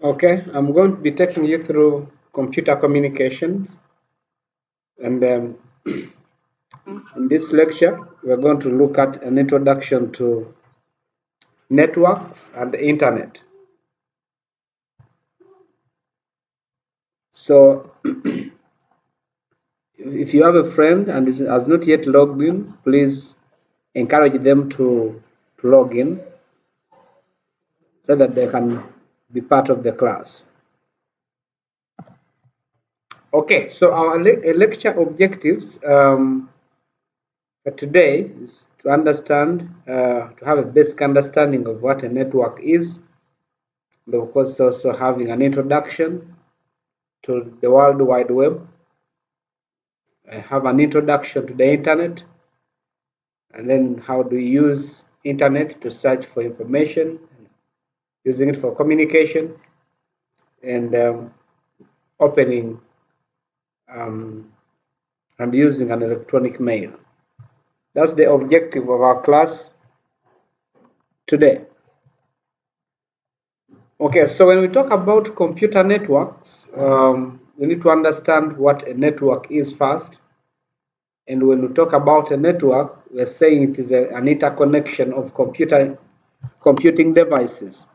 Okay, I'm going to be taking you through computer communications. And in this lecture, we're going to look at an introduction to networks and the internet. So, if you have a friend and has not yet logged in, please encourage them to log in so that they can be part of the class. Okay, so our lecture objectives today is to understand, to have a basic understanding of what a network is, and of course also having an introduction to the World Wide Web, have an introduction to the internet, and then how do we use internet to search for information, using it for communication, and opening and using an electronic mail. That's the objective of our class today. Okay, so when we talk about computer networks, we need to understand what a network is first. And when we talk about a network, we're saying it is an interconnection of computing devices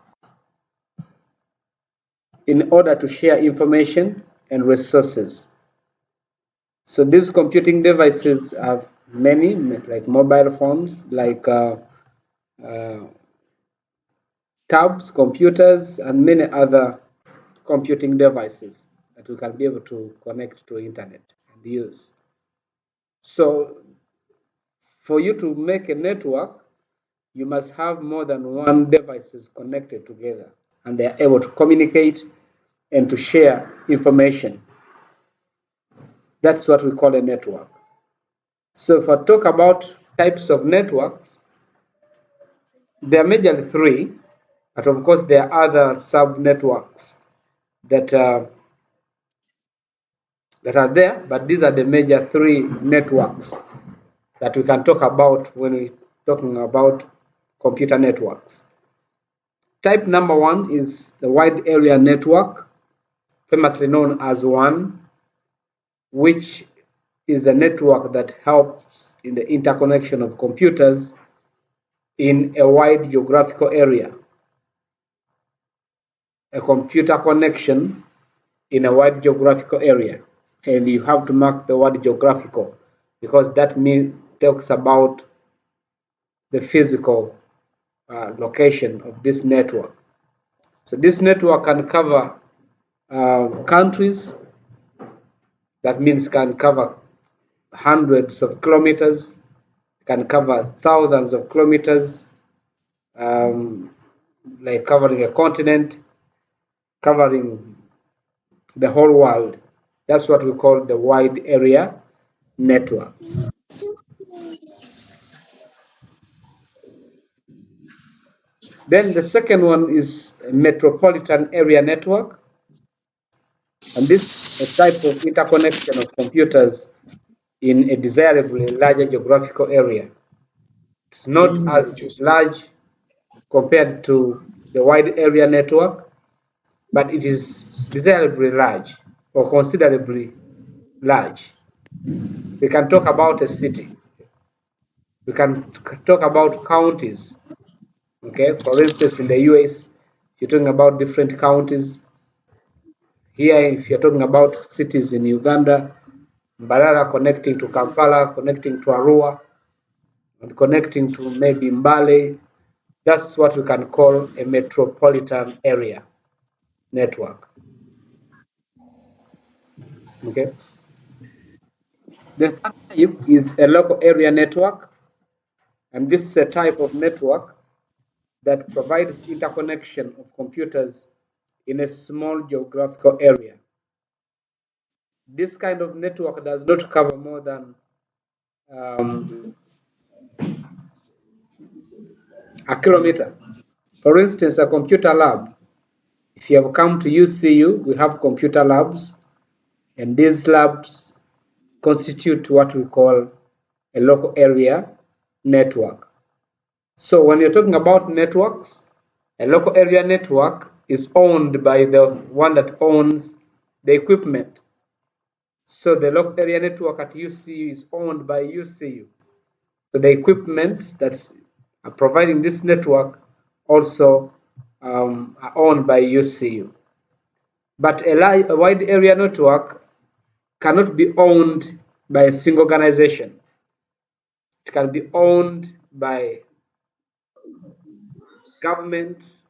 in order to share information and resources. So these computing devices have many, like mobile phones, like tabs, computers, and many other computing devices that we can be able to connect to internet and use. So for you to make a network, you must have more than one devices connected together, and they are able to communicate and to share information. That's what we call a network. So if I talk about types of networks, there are majorly three, but of course there are other sub-networks that are there, but these are the major three networks that we can talk about when we're talking about computer networks. Type number one is the wide area network, famously known as WAN, which is a network that helps in the interconnection of computers in a wide geographical area. A computer connection in a wide geographical area, and you have to mark the word geographical because that talks about the physical location of this network. So this network can cover countries, that means can cover hundreds of kilometers, can cover thousands of kilometers, like covering a continent, covering the whole world. That's what we call the wide area network. Then the second one is a metropolitan area network, and this is a type of interconnection of computers in a desirably larger geographical area. It's not as large compared to the wide area network, but it is desirably large or considerably large. We can talk about a city. We can talk about counties. Okay, for instance, in the US, you're talking about different counties. Here, if you're talking about cities in Uganda, Mbarara connecting to Kampala, connecting to Arua, and connecting to maybe Mbale, that's what we can call a metropolitan area network. Okay. The third type is a local area network, and this is a type of network that provides interconnection of computers in a small geographical area. This kind of network does not cover more than a kilometer. For instance, a computer lab. If you have come to UCU, we have computer labs, and these labs constitute what we call a local area network. So when you're talking about networks, a local area network is owned by the one that owns the equipment. So the local area network at UCU is owned by UCU. So the equipment that are providing this network also are owned by UCU. But a wide area network cannot be owned by a single organization. It can be owned by governments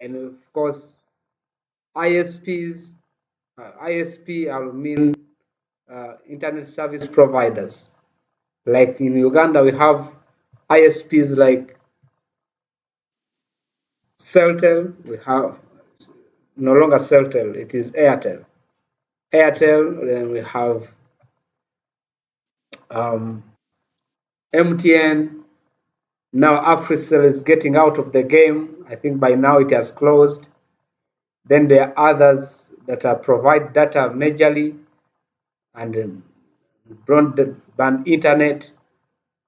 and, of course, ISPs. ISP I mean internet service providers. Like in Uganda, we have ISPs like Celtel. We have no longer Celtel; it is Airtel. Airtel. Then we have MTN. Now Africell is getting out of the game. I think by now it has closed. Then there are others that provide data majorly and broadband internet,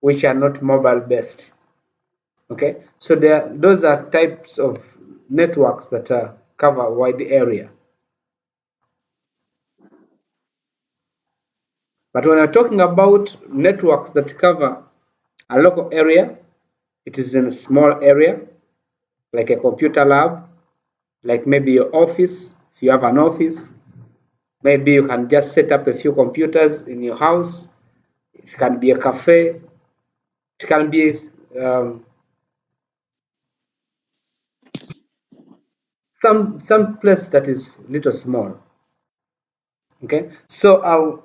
which are not mobile based. Okay, so those are types of networks that cover a wide area. But when we're talking about networks that cover a local area, it is in a small area, like a computer lab, like maybe your office, if you have an office. Maybe you can just set up a few computers in your house. It can be a cafe. It can be some place that is little small. Okay, so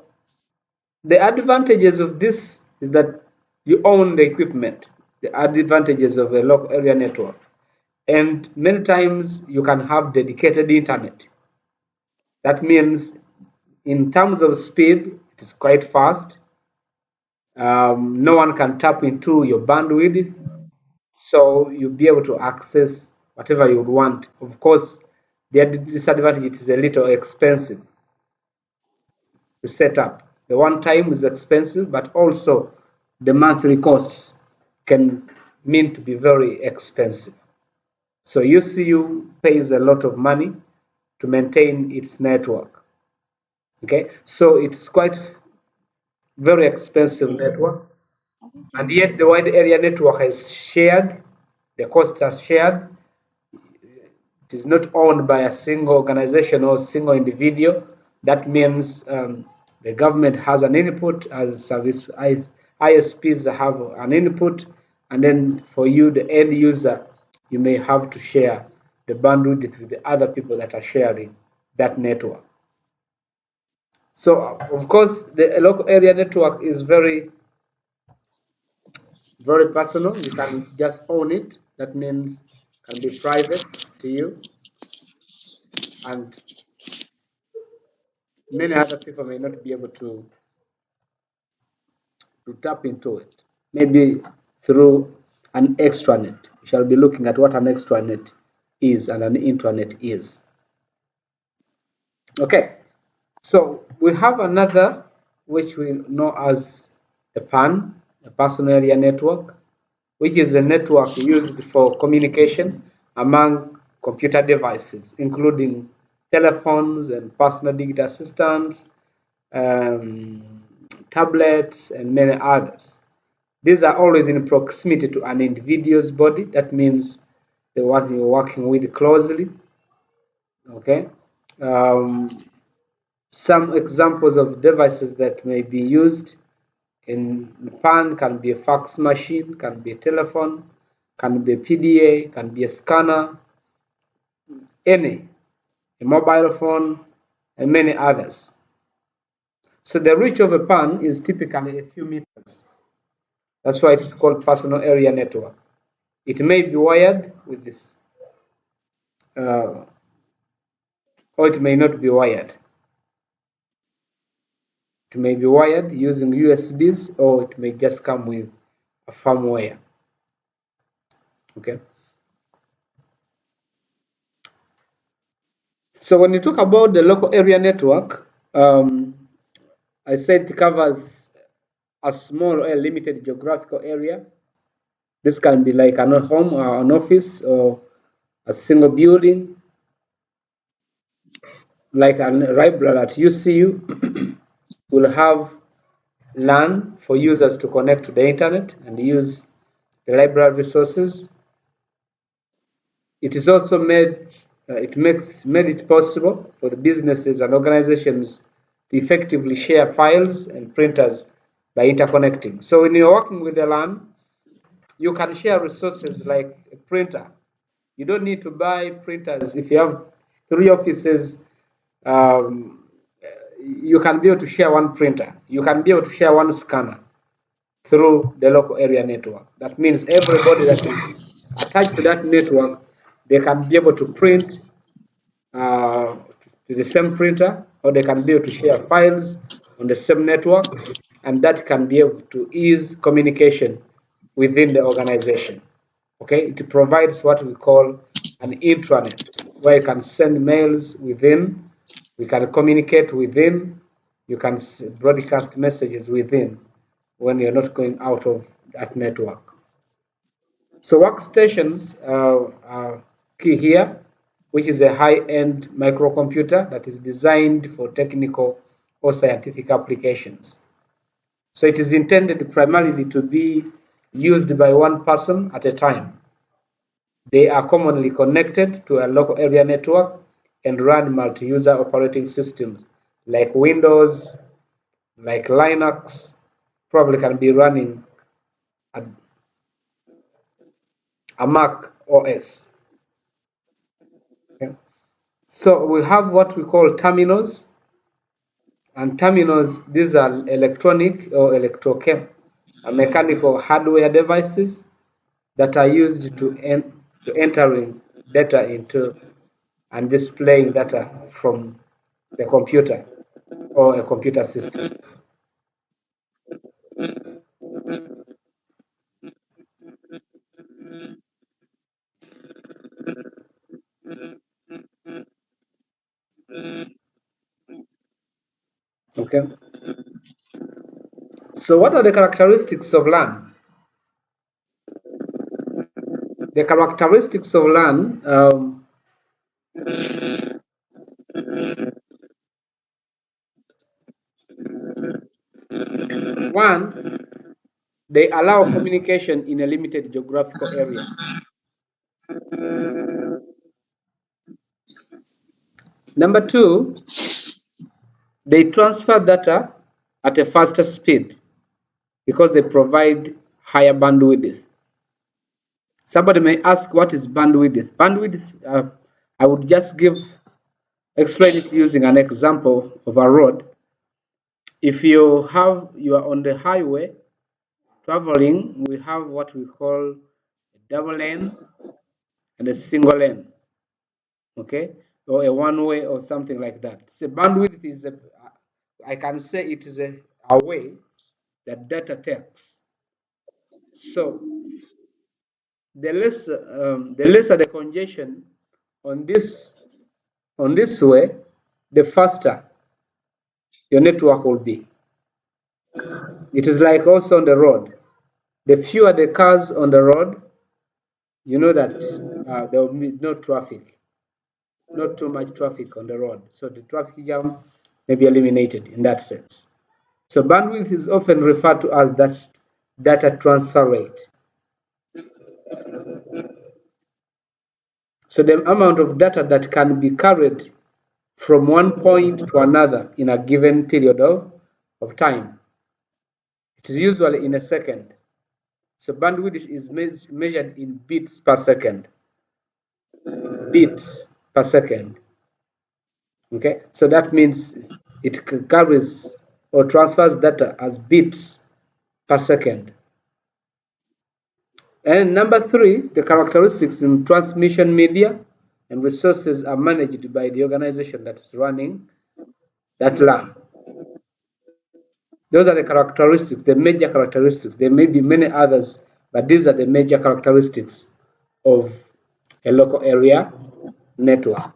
the advantages of this is that you own the equipment. The advantages of a local area network, and many times you can have dedicated internet. That means, in terms of speed, it is quite fast. No one can tap into your bandwidth, so you'll be able to access whatever you would want. Of course, the disadvantage is a little expensive to set up. The one time is expensive, but also the monthly costs can mean to be very expensive. So UCU pays a lot of money to maintain its network. Okay, so it's quite very expensive network, and yet the wide area network is shared. The costs are shared. It is not owned by a single organization or single individual. That means the government has an input, as service ISPs have an input, and then for you, the end user, you may have to share the bandwidth with the other people that are sharing that network. So, of course, the local area network is very, very personal. You can just own it. That means it can be private to you, and many other people may not be able to tap into it. Maybe through an extranet. We shall be looking at what an extranet is and an intranet is. Okay, so we have another which we know as a PAN, a personal area network, which is a network used for communication among computer devices, including telephones and personal digital assistants, tablets, and many others. These are always in proximity to an individual's body. That means the one you're working with closely. Okay. Um, some examples of devices that may be used in PAN can be a fax machine, can be a telephone, can be a PDA, can be a scanner, any, a mobile phone, and many others. So the reach of a PAN is typically a few meters. That's why it's called personal area network. It may be wired with this, or it may not be wired. It may be wired using USBs, or it may just come with a firmware. Okay. So when you talk about the local area network, I said it covers a small or a limited geographical area. This can be like an home or an office or a single building. like a library at UCU will have LAN for users to connect to the internet and use the library resources. It is also made it possible for the businesses and organizations to effectively share files and printers by interconnecting. So when you're working with a LAN, you can share resources like a printer. You don't need to buy printers. If you have 3 offices, um, you can be able to share one printer. You can be able to share one scanner through the local area network. That means everybody that is attached to that network, they can be able to print to the same printer, or they can be able to share files on the same network, and that can be able to ease communication within the organization. Okay, it provides what we call an intranet, where you can send mails within, we can communicate within, you can broadcast messages within when you're not going out of that network. So workstations are key here, which is a high-end microcomputer that is designed for technical or scientific applications. So it is intended primarily to be used by one person at a time. They are commonly connected to a local area network and run multi-user operating systems like Windows, like Linux, probably can be running a Mac OS. Okay. So we have what we call terminals, and terminals, these are electronic or mechanical hardware devices that are used to entering data into and displaying data from the computer or a computer system. Okay. So what are the characteristics of LAN? The characteristics of LAN, one, they allow communication in a limited geographical area. Number two, they transfer data at a faster speed because they provide higher bandwidth. Somebody may ask, what is bandwidth? Bandwidth, I would just explain it using an example of a road. If you are on the highway traveling, we have what we call a double lane and a single lane, okay, or a one-way or something like that. So bandwidth is I can say it is a way that data takes. So the lesser the congestion on this way, the faster your network will be. It is like also on the road. The fewer the cars on the road, you know that there will be no traffic, not too much traffic on the road. So the traffic jam may be eliminated in that sense. So bandwidth is often referred to as that data transfer rate. So the amount of data that can be carried from one point to another in a given period of time. It is usually in a second. So bandwidth is measured in bits per second. Bits per second. Okay, so that means it carries or transfers data as bits per second. And number three, the characteristics in transmission media and resources are managed by the organization that is running that LAN. Those are the characteristics, the major characteristics. There may be many others, but these are the major characteristics of a local area network.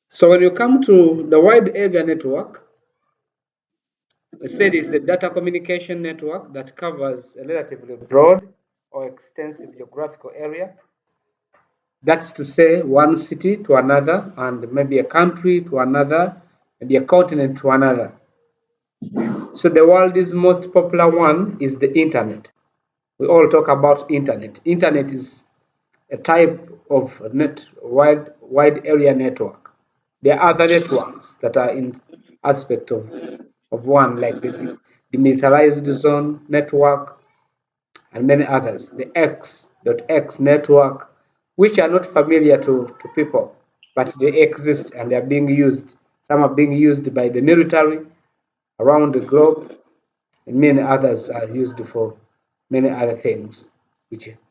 So when you come to the wide area network, I said it's a data communication network that covers a relatively broad or extensive geographical area. That's to say, one city to another, and maybe a country to another, maybe a continent to another. So the world's most popular one is the internet. We all talk about internet. Internet is a type of wide area network. There are other networks that are in aspect of one, like the demilitarized zone network and many others, the X.X network, which are not familiar to people, but they exist and they are being used. Some are being used by the military around the globe, and many others are used for many other things.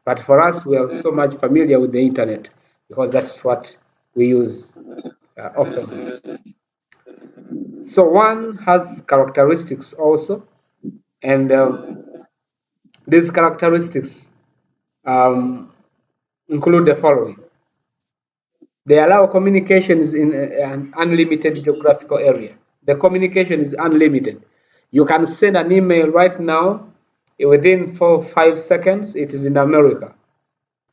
But for us, we are so much familiar with the internet because that's what we use often. So one has characteristics also, and these characteristics um, include the following. They allow communications in an unlimited geographical area. The communication is unlimited. You can send an email right now, within 4 or 5 seconds, it is in America.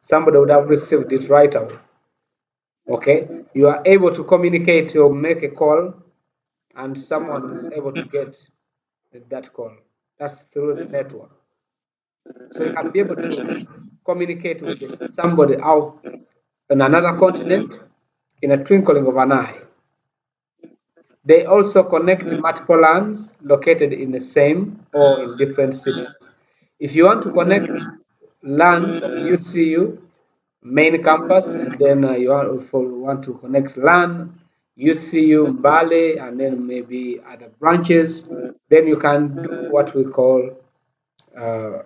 Somebody would have received it right away. Okay, you are able to communicate or make a call, and someone is able to get that call. That's through the network. So you can be able to communicate with somebody out on another continent in a twinkling of an eye. They also connect multiple LANs located in the same or in different cities. If you want to connect LAN of UCU main campus, and then you want to connect LAN UCU Mbale, and then maybe other branches, then you can do what we call uh,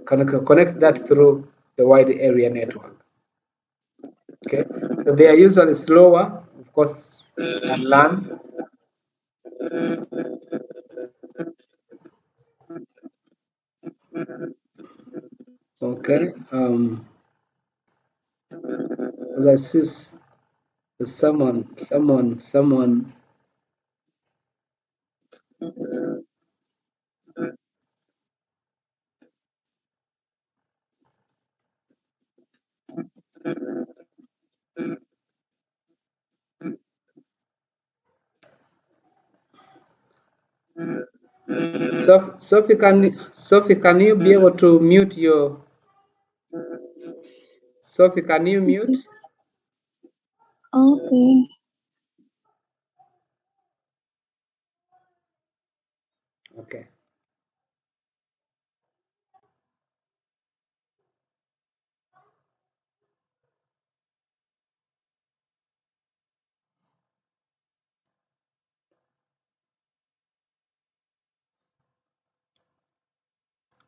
connect that through the wide area network. Okay, so they are usually slower, of course, than LAN. Okay, let's see someone. Sophie, can you be able to mute your? Sophie, can you mute? Okay. Okay.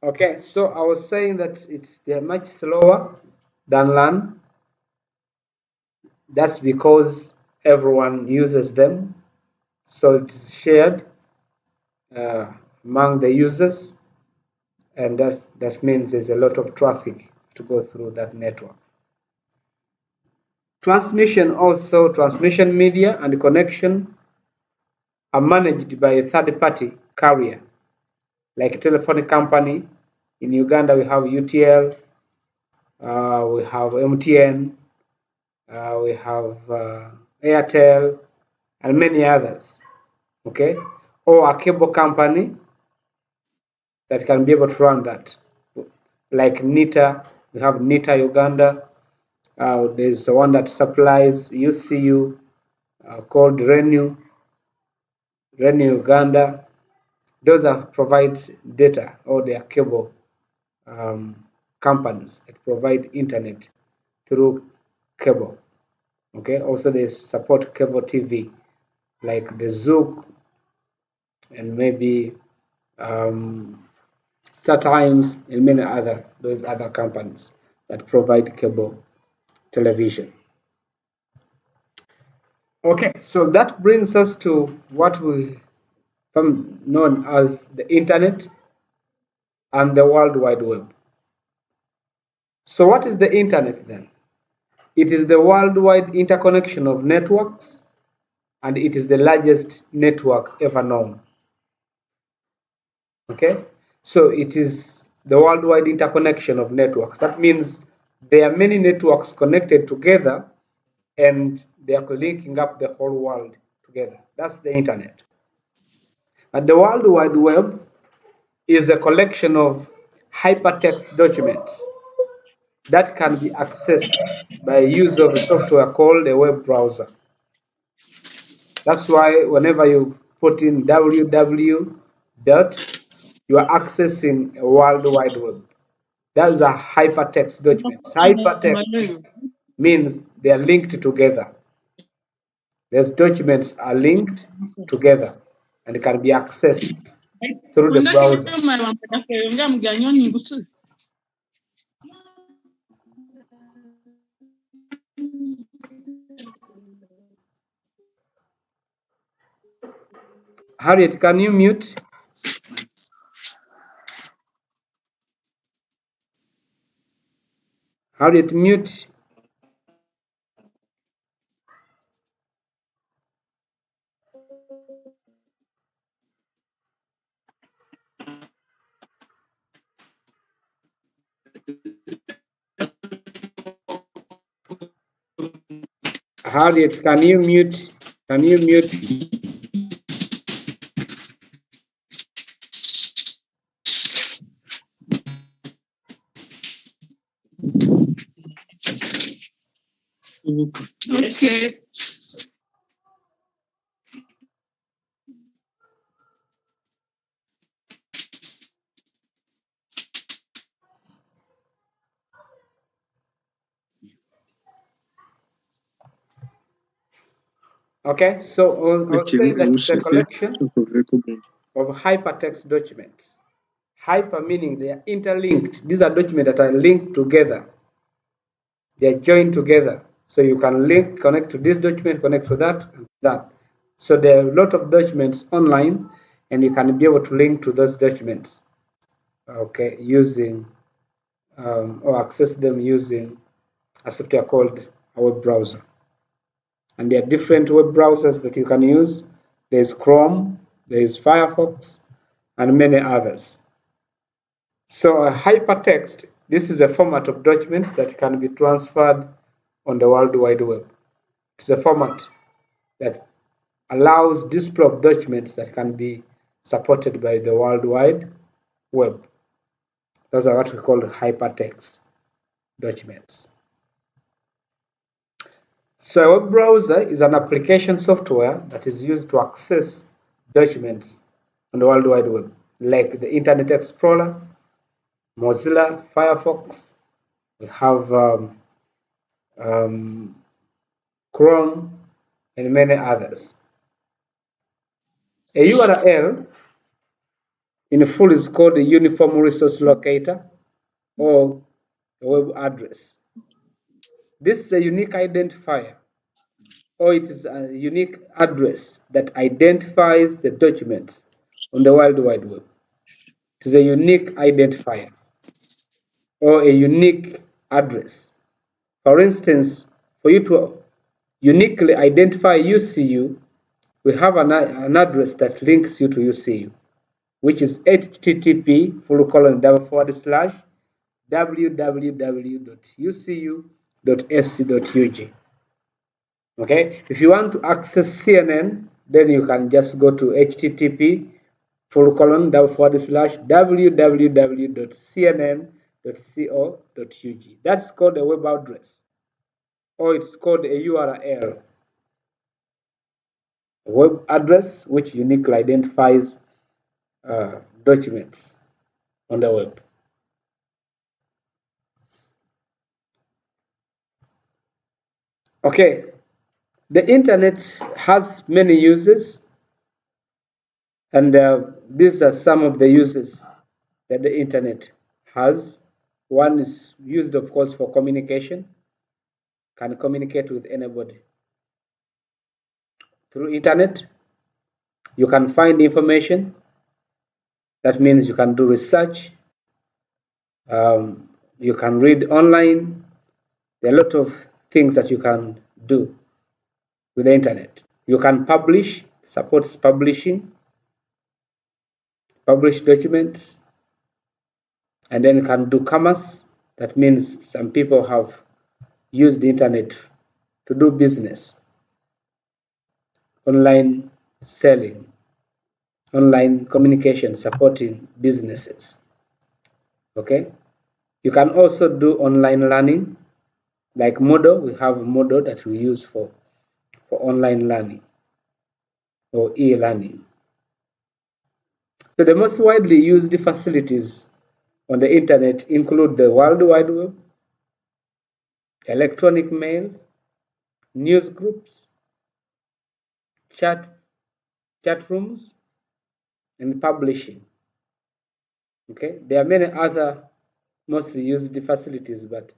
Okay, so I was saying that they're much slower than LAN. That's because everyone uses them, so it's shared uh, among the users, and that means there's a lot of traffic to go through that network. Transmission media and connection are managed by a third-party carrier, like a telephone company. In Uganda, we have UTL, we have MTN, we have Airtel, and many others. Okay, or a cable company that can be able to run that, like NITA. We have NITA Uganda. There's the one that supplies UCU called Renew Uganda. Those are provides data, or they are cable companies that provide internet through cable. Okay, also they support cable TV like the Zook and maybe StarTimes and many those other companies that provide cable television. Okay, so that brings us to what we known as the internet and the World Wide Web. So what is the internet then? It is the worldwide interconnection of networks, and it is the largest network ever known. Okay, so it is the worldwide interconnection of networks. That means there are many networks connected together and they are linking up the whole world together. That's the internet. And the World Wide Web is a collection of hypertext documents that can be accessed by use of a software called a web browser. That's why whenever you put in www dot, you are accessing a World Wide Web. That's a hypertext document. Hypertext means they are linked together. Those documents are linked together and can be accessed through the browser. Harriet, can you mute? Harriet, mute. Harriet, can you mute? Can you mute? Okay. Okay, so I'll say that it's a collection of hypertext documents. Hyper meaning they are interlinked. These are documents that are linked together. They are joined together. So you can connect to this document, connect to that, and that. So there are a lot of documents online, and you can be able to link to those documents, okay, using or access them using a software called a web browser. And there are different web browsers that you can use. There's Chrome, there's Firefox, and many others. So a hypertext, this is a format of documents that can be transferred on the World Wide Web. It's a format that allows display of documents that can be supported by the World Wide Web. Those are what we call hypertext documents. So a web browser is an application software that is used to access documents on the World Wide Web, like the Internet Explorer, Mozilla, Firefox. We have Chrome, and many others. A URL in full is called a Uniform Resource Locator or a web address. This is a unique identifier, or it is a unique address that identifies the documents on the World Wide Web. It is a unique identifier or a unique address. For instance, for you to uniquely identify UCU, we have an address that links you to UCU, which is http://www.ucu.sc.ug. Okay, if you want to access CNN, then you can just go to http://www.cnn.co.ug. That's called a web address, or it's called a URL. A web address which uniquely identifies documents on the web. Okay, the internet has many uses, and these are some of the uses that the internet has. One is used, of course, for communication. Can communicate with anybody through internet. You can find information. That means you can do research. You can read online. There are a lot of things that you can do with the internet. You can publish, supports publishing, publish documents, and then can do commerce. That means some people have used the internet to do business, online selling, online communication, supporting businesses. Okay, you can also do online learning, like Moodle. We have Moodle that we use for online learning or e-learning. So the most widely used facilities on the internet include the World Wide Web, electronic mails, news groups, chat rooms, and publishing. Okay, there are many other mostly used facilities, but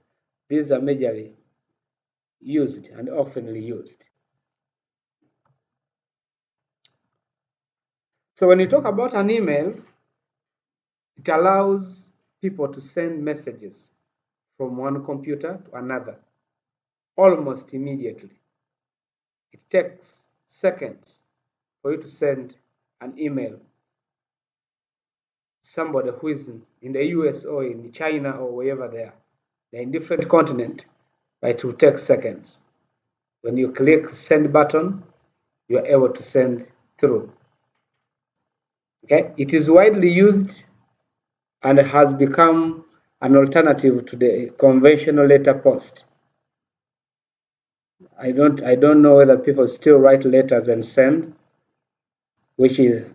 these are majorly used and oftenly used. So when you talk about an email, it allows people to send messages from one computer to another almost immediately. It takes seconds for you to send an email to somebody who is in the US or in China or wherever they are. They're in different continent, but it will take seconds. When you click the send button, you are able to send through. Okay, it is widely used and has become an alternative to the conventional letter post. I don't know whether people still write letters and send, which is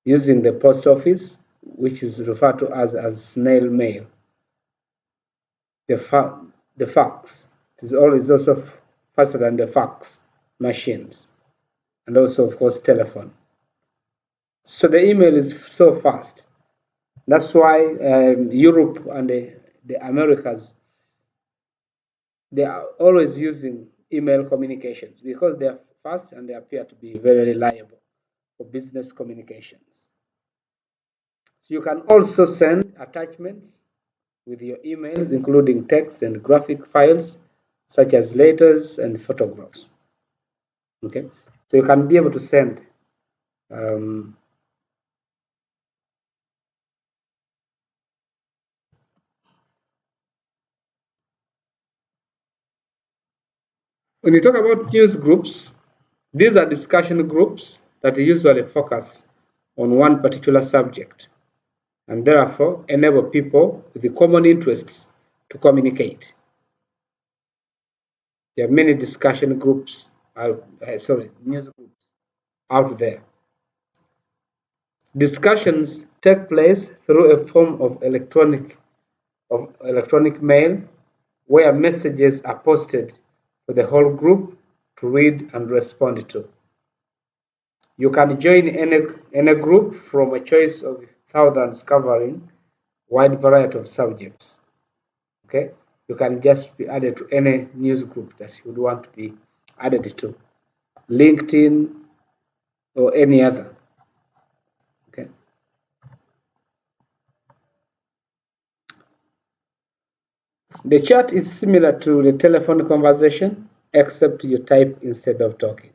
using the post office, which is referred to as snail mail. The fax is always also faster than the fax machines, and also of course telephone. So the email is so fast. That's why Europe and the Americas, they are always using email communications because they are fast and they appear to be very reliable for business communications. So you can also send attachments with your emails, including text and graphic files, such as letters and photographs. Okay, so you can be able to send when you talk about news groups, these are discussion groups that usually focus on one particular subject and therefore enable people with common interests to communicate. There are many discussion groups, news groups out there. Discussions take place through a form of electronic mail where messages are posted for the whole group to read and respond to. You can join any group from a choice of thousands covering a wide variety of subjects. Okay, you can just be added to any news group that you would want to be added to, LinkedIn or any other. Okay. The chat is similar to the telephone conversation, except you type instead of talking.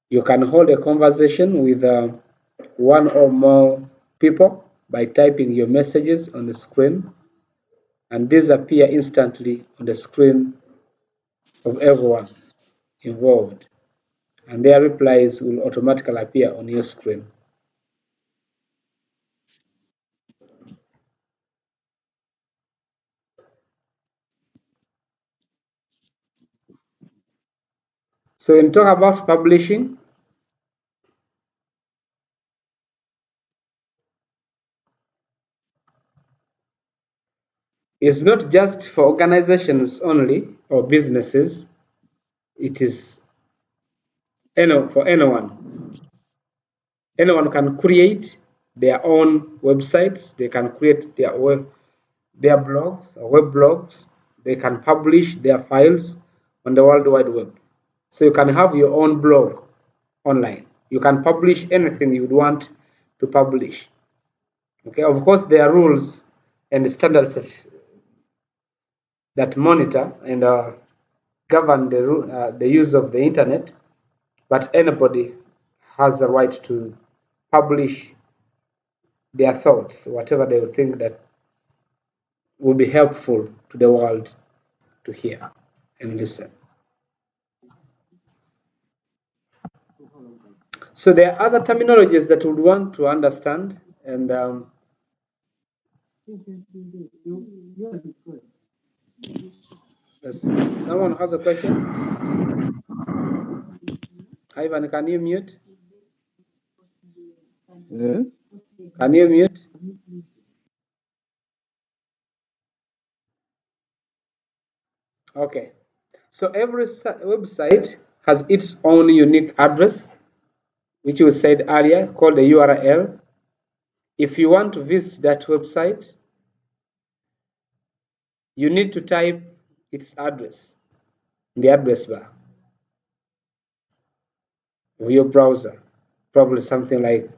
You can hold a conversation with one or more people by typing your messages on the screen, and these appear instantly on the screen of everyone involved, and their replies will automatically appear on your screen. So when we talk about publishing, it's not just for organizations only or businesses, it is for anyone. Anyone can create their own websites, they can create their blogs or web blogs, they can publish their files on the World Wide Web. So you can have your own blog online. You can publish anything you'd want to publish. Okay, of course there are rules and standards that monitor and govern the use of the internet, but anybody has a right to publish their thoughts, whatever they think that will be helpful to the world to hear and listen. So there are other terminologies that we would want to understand, and someone has a question? Ivan, can you mute? Can you mute? Okay. So every website has its own unique address, which we said earlier, called the URL. If you want to visit that website, you need to type its address in the address bar of your browser, probably something like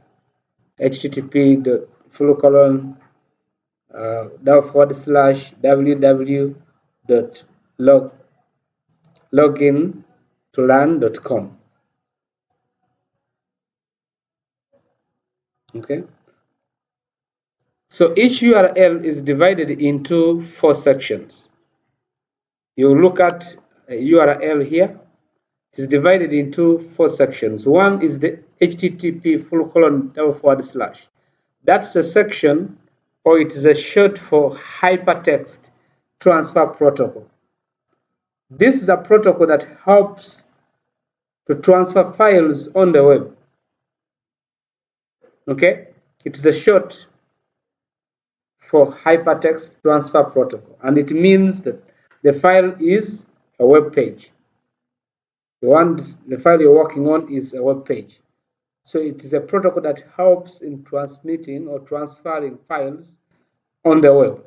http://www.logintolearn.com. Okay. So each URL is divided into 4 sections. You look at a URL here. It is divided into 4 sections. One is the http://. That's a section, or it is a short for hypertext transfer protocol. This is a protocol that helps to transfer files on the web. Okay, it is a short for hypertext transfer protocol, and it means that the file is a web page. The file you're working on is a web page. So it is a protocol that helps in transmitting or transferring files on the web.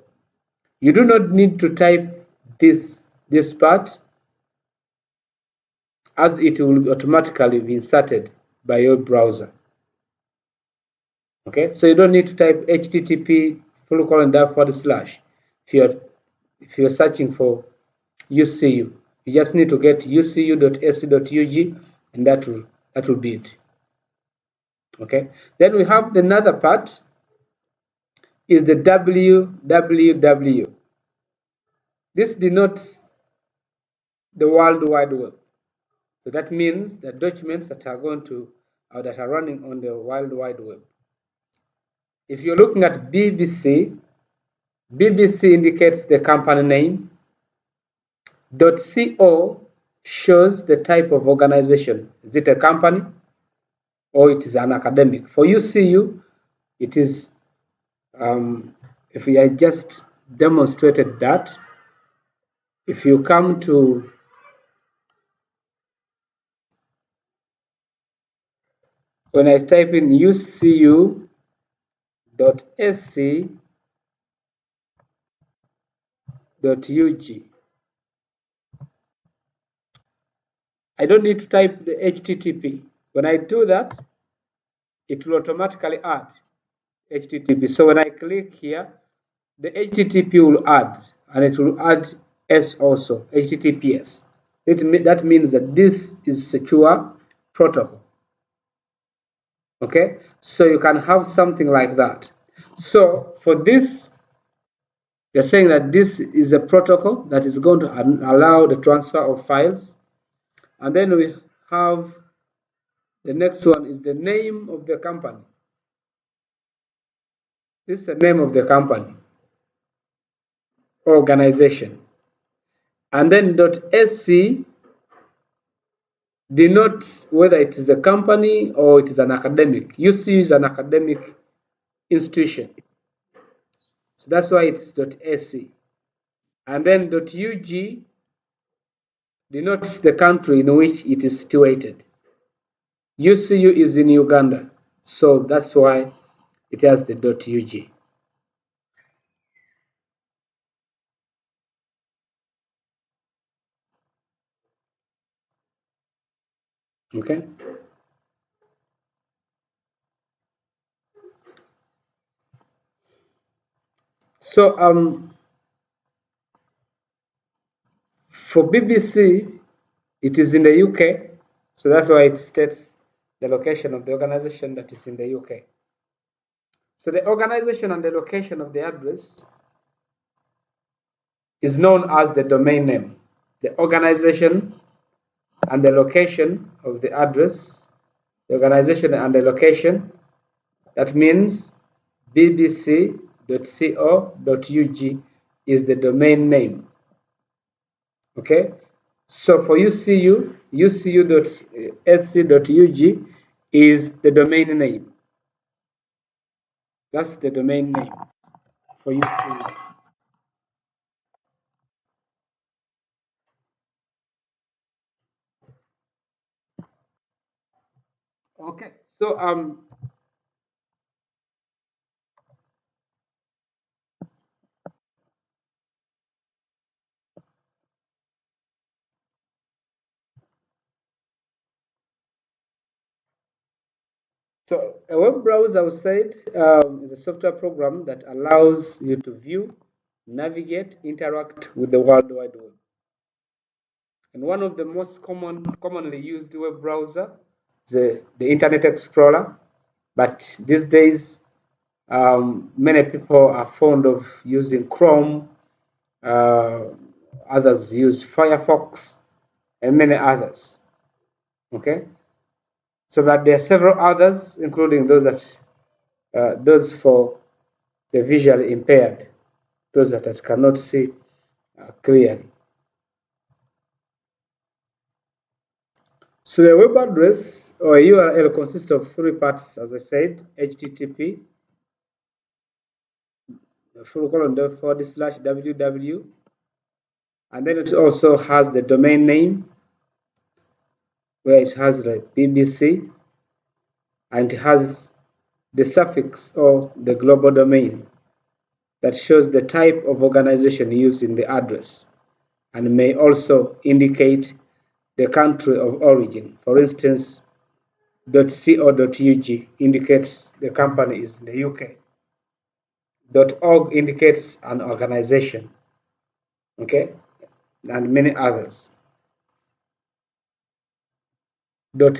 You do not need to type this part, as it will automatically be inserted by your browser. Okay, so you don't need to type http:// if you're searching for UCU. You just need to get ucu.ac.ug, and that will be it. Okay, then we have another part is the www. This denotes the World Wide Web. So that means the documents that are going to or that are running on the World Wide Web. If you're looking at BBC, BBC indicates the company name. .co shows the type of organization. Is it a company or it is an academic? For UCU, it is, if we had just demonstrated that, if you come to when I type in ucu.ac.ug, I don't need to type the HTTP. When I do that, it will automatically add HTTP. So when I click here, the HTTP will add, and it will add S also, HTTPS. That means that this is secure protocol. Okay, so you can have something like that. So for this, you're saying that this is a protocol that is going to allow the transfer of files. And then we have the next one is the name of the company. This is the name of the company, organization. And then .sc denotes whether it is a company or it is an academic. UCU is an academic institution. So that's why it's .sc. And then .ug denotes the country in which it is situated. UCU is in Uganda, so that's why it has the .ug. Okay. So for BBC, it is in the UK, so that's why it states the location of the organization that is in the UK. So the organization and the location of the address is known as the domain name. The organization and the location of the address, the organization and the location, that means bbc.co.ug is the domain name. Okay, so for UCU, ucu.sc.ug is the domain name. That's the domain name for UCU. Okay, so a web browser, I said, is a software program that allows you to view, navigate, interact with the World Wide Web. And one of the most commonly used web browser is the Internet Explorer. But these days, many people are fond of using Chrome. Others use Firefox, and many others. Okay, so that there are several others, including those for the visually impaired, those that cannot see clearly. So the web address or URL consists of three parts, as I said: HTTP, //www, and then it also has the domain name, where it has like BBC, and it has the suffix or the global domain that shows the type of organization used in the address and may also indicate the country of origin. For instance, .co.ug indicates the company is in the UK. .org indicates an organization, okay, and many others.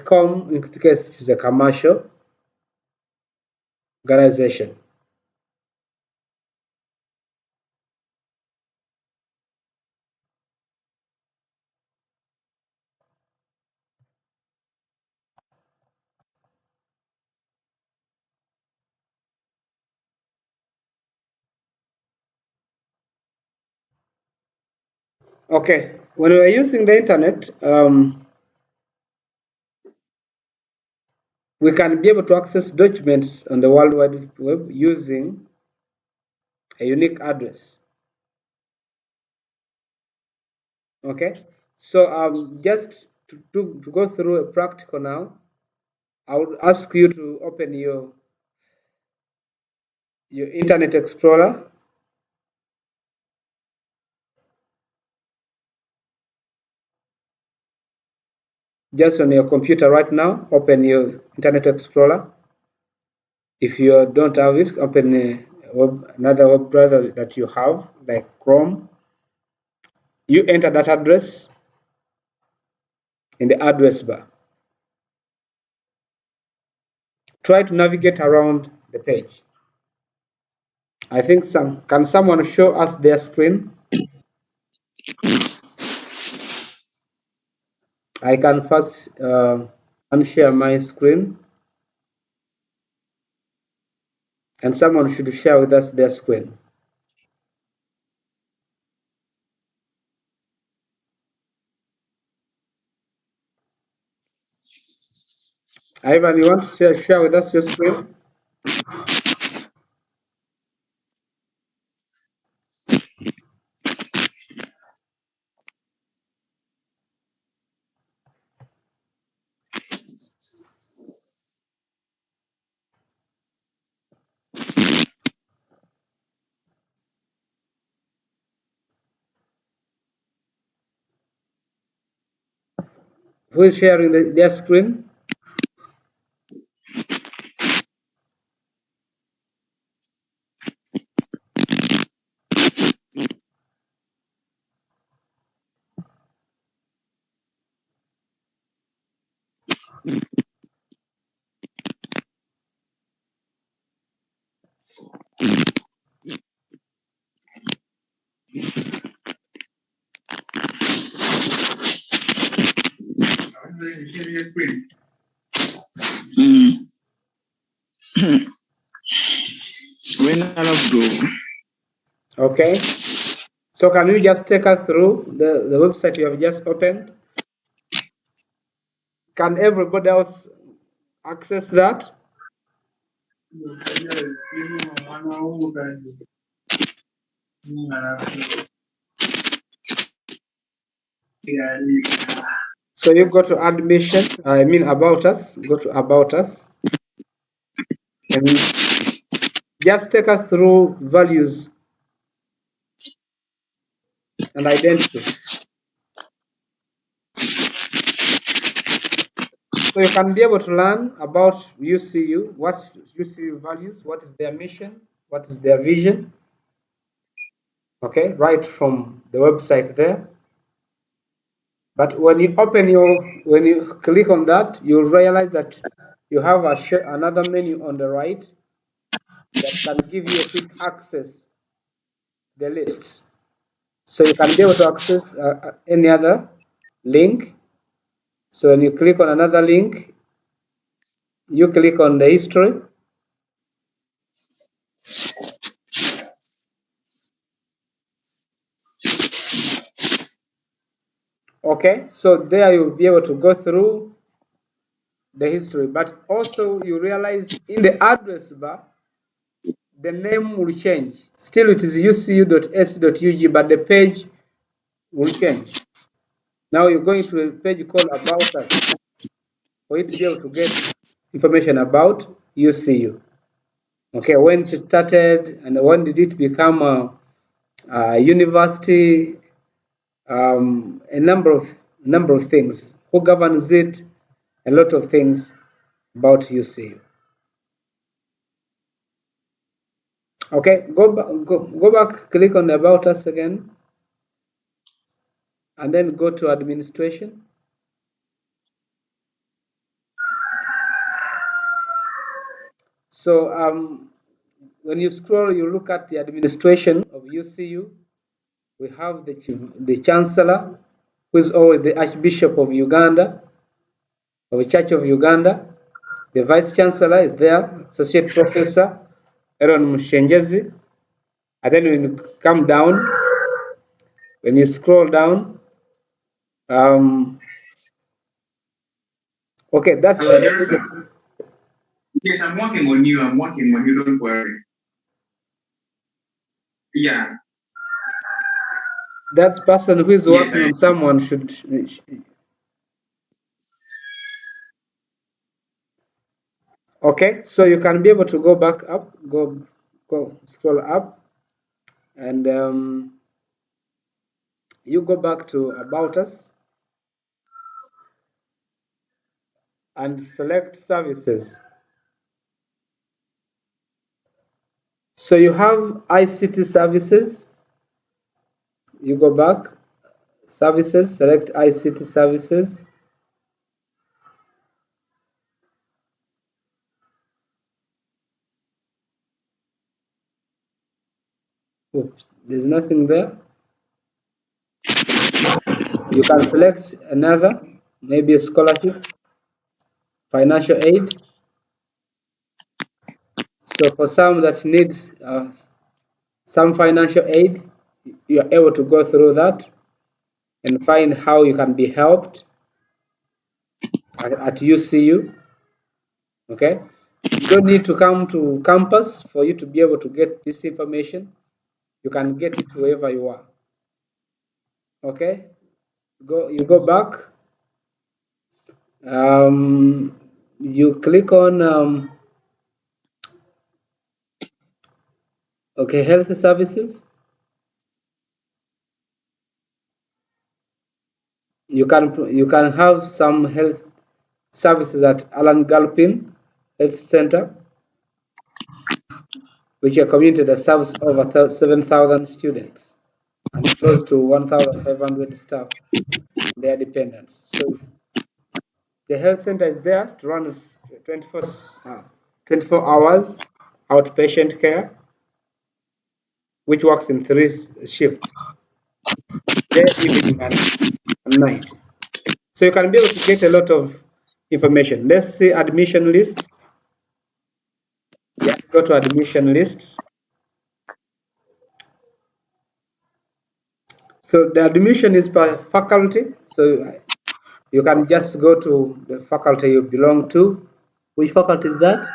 .com indicates it is a commercial organization. Okay, when we're using the internet, we can be able to access documents on the World Wide Web using a unique address. Okay, so just to go through a practical now, I would ask you to open your Internet Explorer. Just on your computer right now, open your Internet Explorer. If you don't have it, open another web browser that you have, like Chrome. You enter that address in the address bar. Try to navigate around the page. I think can someone show us their screen? I can first unshare my screen, and someone should share with us their screen. Ivan, you want to share with us your screen? Who is sharing their screen? Okay. So can you just take us through the website you have just opened? Can everybody else access that? So you go to admission, I mean about us, go to about us, and just take us through values and identity. So you can be able to learn about UCU, what UCU values, what is their mission, what is their vision, okay, right from the website there. But when you when you click on that, you'll realize that you have another menu on the right that can give you a quick access the lists. So you can be able to access any other link. So when you click on another link, you click on the history. Okay, so there you'll be able to go through the history, but also you realize in the address bar, the name will change. Still it is ucu.ac.ug, but the page will change. Now you're going to a page called About Us for you to be able to get information about UCU. Okay, when it started and when did it become a university, a number of things, who governs it, a lot of things about UCU. Okay, go back, click on About Us again, and then go to Administration. So when you scroll, you look at the administration of UCU. We have the Chancellor, who is always the Archbishop of Uganda, of the Church of Uganda. The Vice Chancellor is there, Associate Professor Aaron Mushenjezi. And then when you come down, when you scroll down, okay, that's yes, I'm working on you. Don't worry. Yeah. That person who is working on someone should. Okay, so you can be able to go back up, go scroll up, and you go back to About Us and select Services. So you have ICT Services. You go back, Services, select ICT Services. Oops, there's nothing there. You can select another, maybe a scholarship, financial aid. So for some that needs some financial aid, you are able to go through that and find how you can be helped at UCU. Okay, you don't need to come to campus for you to be able to get this information. You can get it wherever you are. Okay, you go back. You click on okay, health services. You can have some health services at Alan Galpin Health Center, which are community that serves over 7,000 students and close to 1,500 staff, their dependents. So the health center is there to run 24 hours outpatient care. which works in 3 shifts, day, evening, and night. So you can be able to get a lot of information. Let's see admission lists. Just go to admission lists. So the admission is per faculty. So you can just go to the faculty you belong to. Which faculty is that?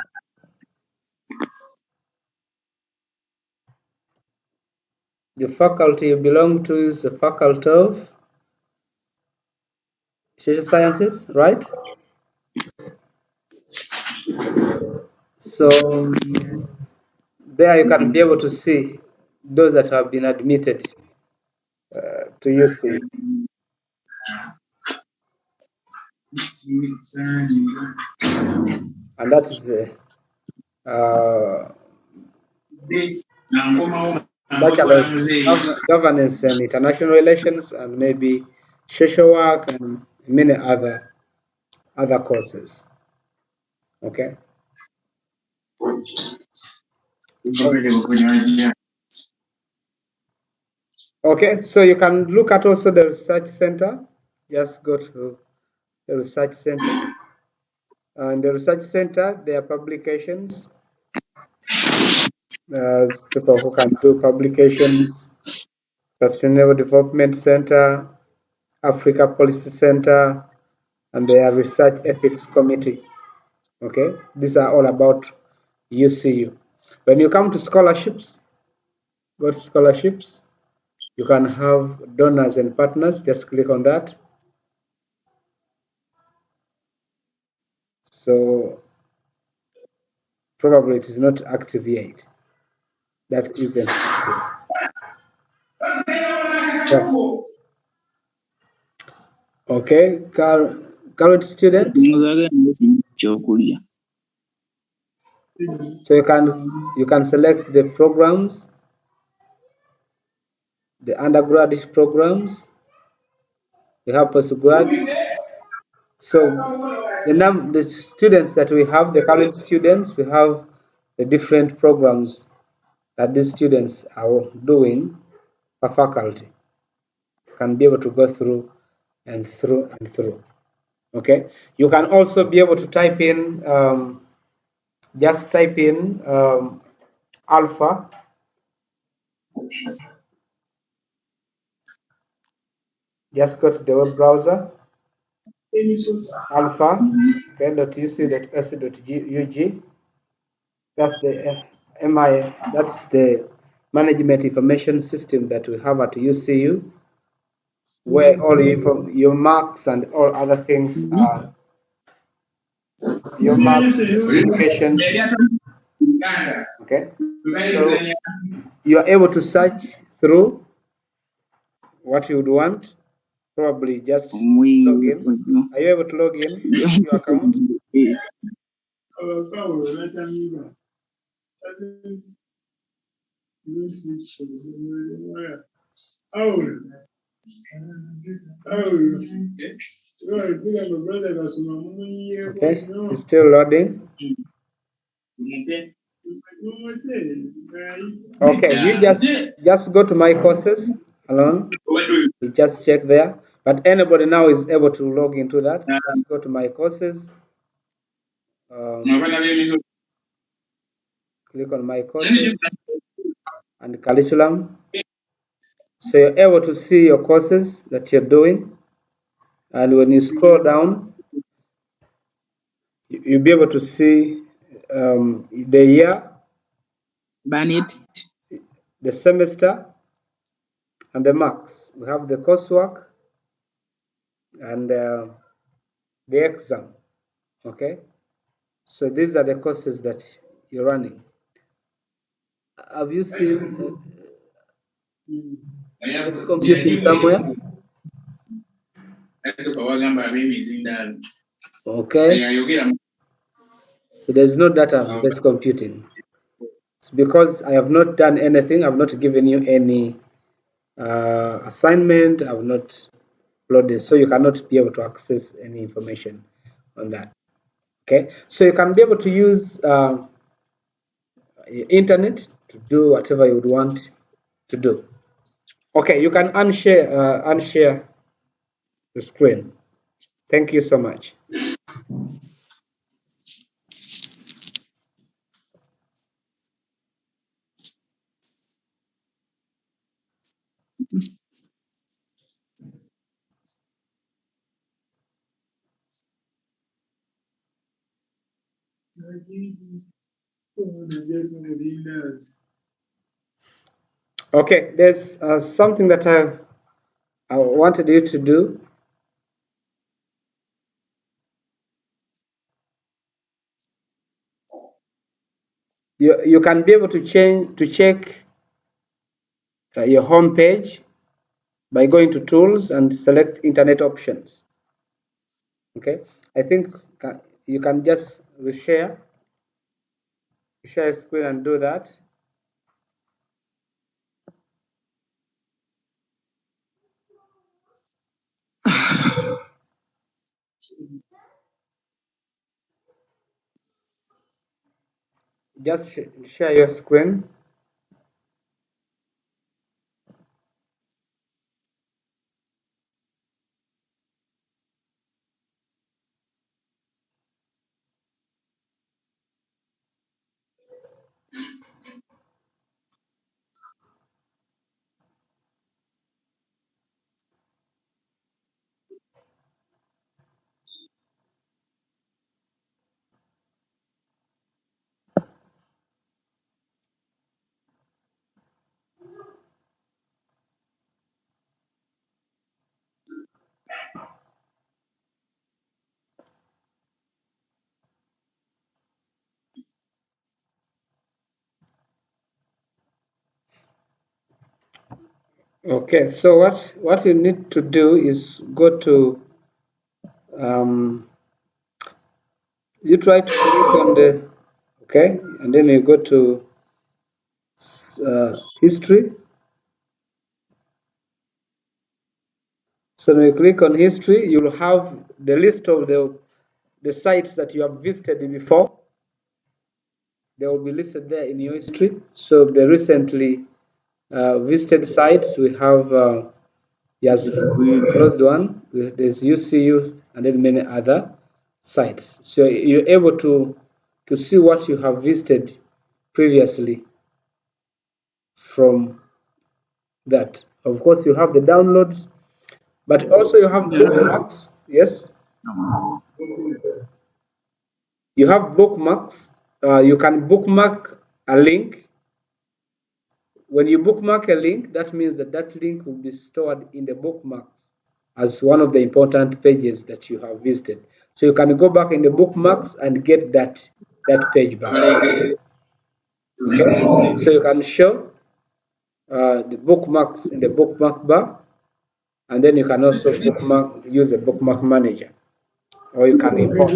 The faculty you belong to is the Faculty of Social Sciences, right? So there you can be able to see those that have been admitted to UC. And that is Bachelor of Governance and International Relations, and maybe social work and many other courses. Okay. Okay, so you can look at also the research center. Just go to the research center. In the research center, there are publications. People who can do publications, Sustainable Development Center, Africa Policy Center, and their Research Ethics Committee. Okay, these are all about UCU. When you come to scholarships, go to scholarships. You can have donors and partners. Just click on that. So probably it is not active yet. That isn't active. Okay, current students. So you can select the programs, the undergraduate programs. We have postgrad. So the students that we have, the current students, we have the different programs that these students are doing per faculty. Can be able to go through and through and through. Okay, you can also be able to type in, just type in alpha. Just go to the web browser, alpha, okay.uc.ac.ug. That's the that's the management information system that we have at UCU, where all your marks and all other things are. Your marks, education. Okay, so you are able to search through what you would want. Probably just log in. Are you able to log in to your account? Okay, it's still loading. Okay, you just go to my courses alone. You just check there. But anybody now is able to log into that. Just go to my courses. Click on my courses and curriculum. So you're able to see your courses that you're doing. And when you scroll down, you'll be able to see the year, the semester, and the marks. We have the coursework and the exam. Okay, so these are the courses that you're running. Have you seen this computing somewhere? Okay. So there's no data based computing. It's because I have not done anything. I've not given you any assignment. I've not uploaded, so you cannot be able to access any information on that. Okay, so you can be able to use internet to do whatever you would want to do. Okay, you can unshare the screen. Thank you so much. Okay, there's something that I wanted you to do. You can be able to check your home page by going to tools and select internet options. Okay, I think you can just share screen and do that. Just share your screen. Okay, so what you need to do is go to you try to click on the okay, and then you go to history. So when you click on history, you'll have the list of the sites that you have visited before. They will be listed there in your history. So the recently visited sites, we have yes, closed one. There's UCU and then many other sites. So you're able to see what you have visited previously from that. Of course, you have the downloads, but also you have bookmarks. Yes, you have bookmarks. You can bookmark a link. When you bookmark a link, that means that that link will be stored in the bookmarks as one of the important pages that you have visited. So you can go back in the bookmarks and get that page back. Okay, so you can show the bookmarks in the bookmark bar, and then you can also use the bookmark manager, or you can import.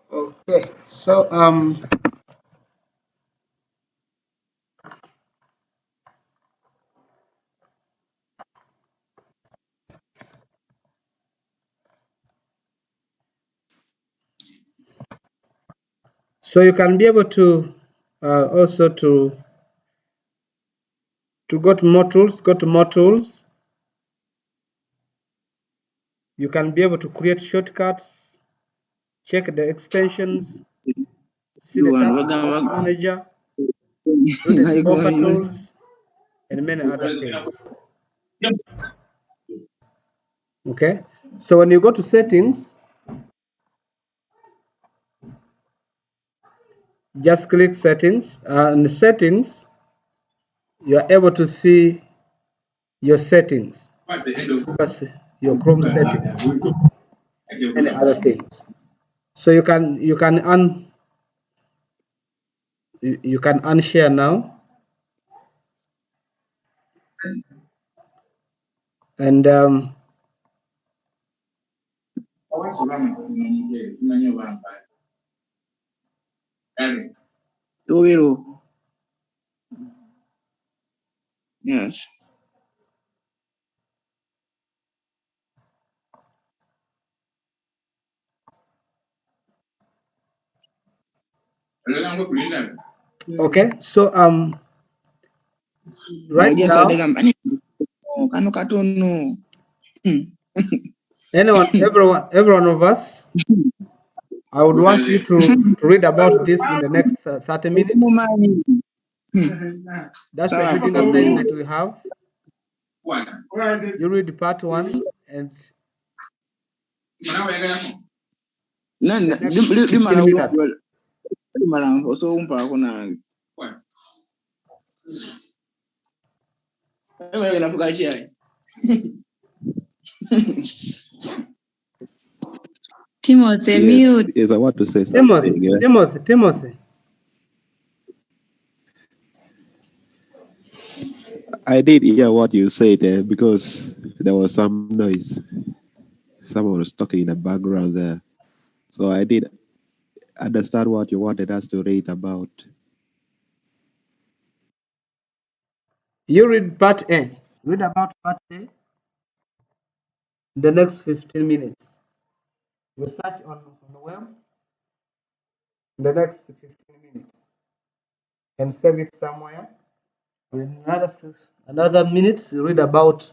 Okay, so you can be able to also to go to more tools. Go to more tools. You can be able to create shortcuts, check the extensions, see the task manager, do the debugger tools, and many other things. Okay, so when you go to settings, just click settings. In settings, you are able to see your settings, your Chrome settings, and other things. So you can unshare now, and Towero. Yes. Okay, so right Yes, now, kano katono. every one of us, I would want you to read about this in the next 30 minutes. That's the reading assignment we have. You read part 1 and Timothy, mute. Yes, I want to say something. Timothy. I did hear what you said there because there was some noise. Someone was talking in the background there. So I did understand what you wanted us to read about. You read part A. Read about part A in the next 15 minutes. Research on the web in the next 15 minutes and save it somewhere. In another minutes, read about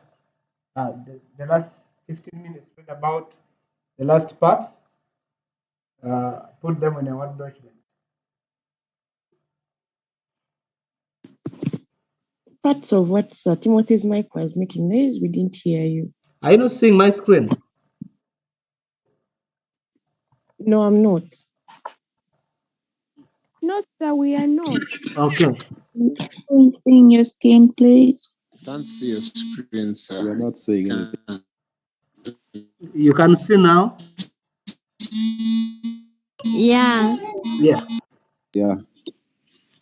the last 15 minutes. Read about the last parts. Put them in a Word document. Parts of what Timothy's mic was making noise, we didn't hear you. Are you not seeing my screen? No, I'm not. No, sir, we are not. Okay. Seeing your skin, please. Can't see your screen, sir. You're not saying anything. You can see now? Yeah. Yeah. Yeah.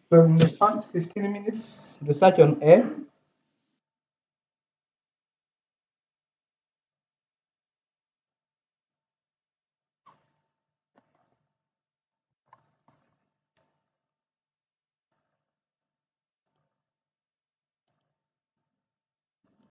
So in the first 15 minutes, research on A.